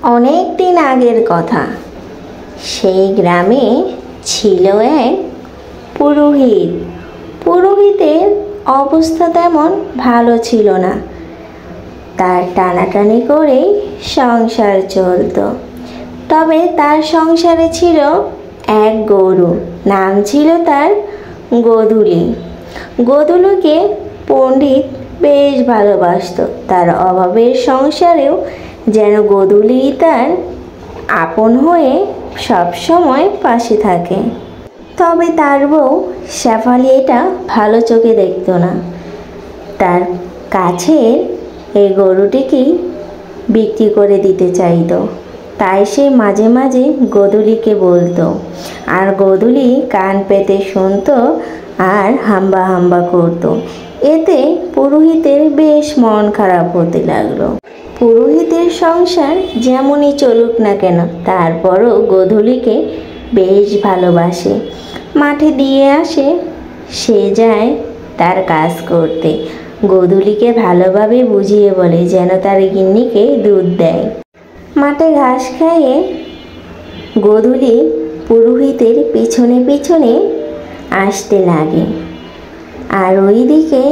অনেক দিন আগের কথা। সেই গ্রামে ছিল এক পুরোহিত। পুরোহিতের অবস্থা তেমন ভালো ছিল না। তার টানাটানি করেই সংসার চলত। তবে তার সংসারে ছিল এক গরু, নাম ছিল তার গোধূলি। গোধূলিকে পণ্ডিত বেশ ভালোবাসত। তার অভাবের সংসারেও যেন গোধূলি তার আপন হয়ে সবসময় পাশে থাকে। তবে তার বউ শেফালি এটা ভালো চোখে দেখত না। তার কাছের এই গরুটিকেই বিক্রি করে দিতে চাইতো। তাই সে মাঝে মাঝে গোধূলিকে বলতো, আর গোধূলি কান পেতে শুনতো আর হাম্বা হাম্বা করতো। এতে পুরোহিতের বেশ মন খারাপ হতে লাগলো। পুরোহিতের সংসার যেমনই চলুক না কেন, তারপরও গোধূলিকে বেশ ভালোবাসে। মাঠে দিয়ে আসে, সে যায় তার কাজ করতে। গোধূলিকে ভালোভাবে বুঝিয়ে বলে যেন তার গিন্নিকে দুধ দেয়। মাঠে ঘাস খাইয়ে গোধূলি পুরোহিতের পিছনে পিছনে আসতে লাগে। আর ওইদিকে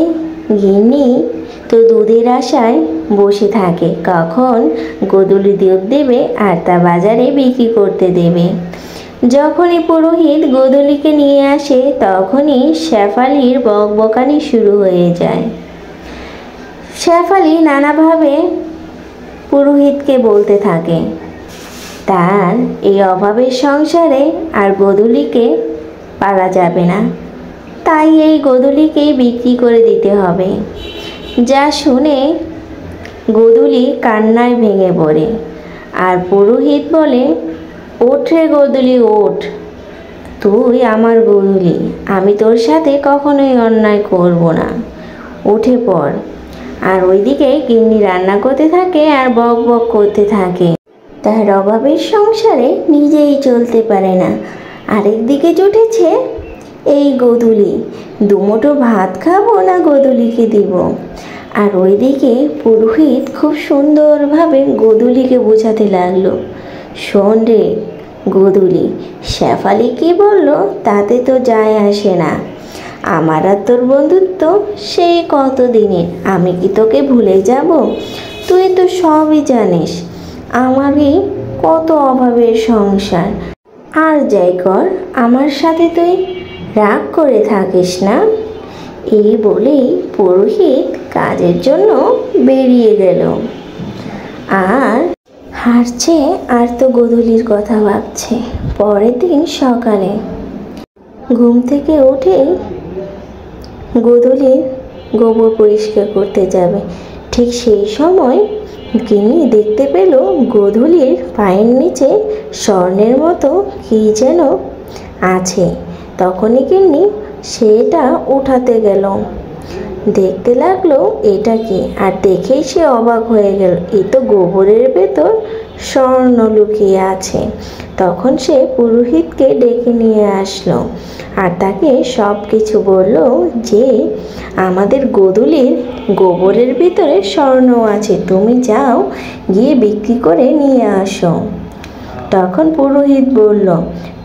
গিন্নি তো দুধের আশায় বসে থাকে, কখন গোধূলি দুধ দেবে আর তা বাজারে বিক্রি করতে দেবে। যখনই পুরোহিত গোধূলিকে নিয়ে আসে, তখনই শেফালির বকবকানি শুরু হয়ে যায়। শেফালি নানাভাবে পুরোহিতকে বলতে থাকে তার এই অভাবের সংসারে আর গোধূলিকে পালা যাবে না, তাই এই গোধূলিকেই বিক্রি করে দিতে হবে। যা শুনে গোধূলি কান্নায় ভেঙে পড়ে। আর পুরোহিত বলে, ওঠ রে গোধূলি, ওঠ, তুই আমার গোধূলি, আমি তোর সাথে কখনোই অন্যায় করব না, উঠে পড়। আর ওইদিকে গিন্নি রান্না করতে থাকে আর বক বক করতে থাকে। তার অভাবের সংসারে নিজেই চলতে পারে না, আরেকদিকে জুটেছে এই গোধূলি। দুমুঠো ভাত খাবো না গোধূলিকে দিব। আর ওইদিকে পুরোহিত খুব সুন্দরভাবে গোধূলিকে বোঝাতে লাগলো, শোন রে গোধূলি, শেফালি কি বললো তাতে তো যায় আসে না। আমার আর তোর বন্ধুত্ব সেই কত দিনের, আমি কি তোকে ভুলে যাব? তুই তো সবই জানিস, আমারই কত অভাবের সংসার। আর যাই কর, আমার সাথে তুই রাগ করে থাকিস না। এই বলেই পুরোহিত কাজের জন্য বেরিয়ে গেল। আর হাসছে আর তো গোধূলির কথা ভাবছে। পরের দিন সকালে ঘুম থেকে উঠেই গোধূলির গোবর পরিষ্কার করতে যাবে। ঠিক সেই সময় গিন্নি দেখতে পেল গোধূলির পায়ের নিচে স্বর্ণের মতো কী যেন আছে। তখনই গিন্নি সেটা উঠাতে গেল। দেখতে লাগলো এটা কি, আর দেখেই সে অবাক হয়ে গেল, এ তো গোবরের ভেতর স্বর্ণ লুকিয়ে আছে। তখন সে পুরোহিতকে ডেকে নিয়ে আসলো আর তাকে সব কিছু বলল যে আমাদের গোধূলির গোবরের ভিতরে স্বর্ণ আছে, তুমি যাও গিয়ে বিক্রি করে নিয়ে আসো। তখন পুরোহিত বলল,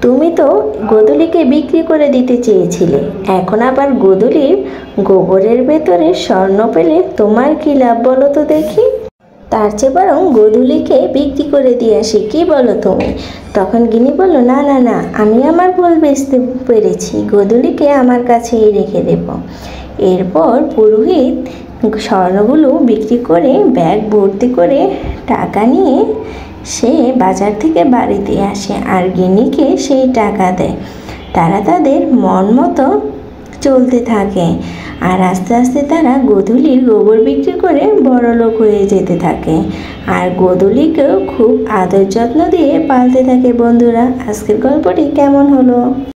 তুমি তো গোধূলিকে বিক্রি করে দিতে চেয়েছিলে, এখন আবার গোধূলির গোবরের ভেতরে স্বর্ণ পেলে তোমার কি লাভ বলো তো দেখি? তার চেয়ে বরং গোধূলিকে বিক্রি করে দিয়ে আসি, কি বলো তুমি? তখন গিন্নি বলল, না না না, আমি আমার ভুল বুঝতে পেরেছি, গোধূলিকে আমার কাছেই রেখে দেব। এরপর পুরোহিত স্বর্ণগুলো বিক্রি করে ব্যাগ ভর্তি করে টাকা নিয়ে সে বাজার থেকে বাড়িতে আসে আর গিন্নিকে সেই টাকা দেয়। তারা তাদের মন মতো চলতে থাকে আর আস্তে আস্তে তারা গোধূলির গোবর বিক্রি করে বড়লোক হয়ে যেতে থাকে। আর গোধূলিকেও খুব আদর যত্ন দিয়ে পালতে থাকে। বন্ধুরা, আজকের গল্পটি কেমন হলো?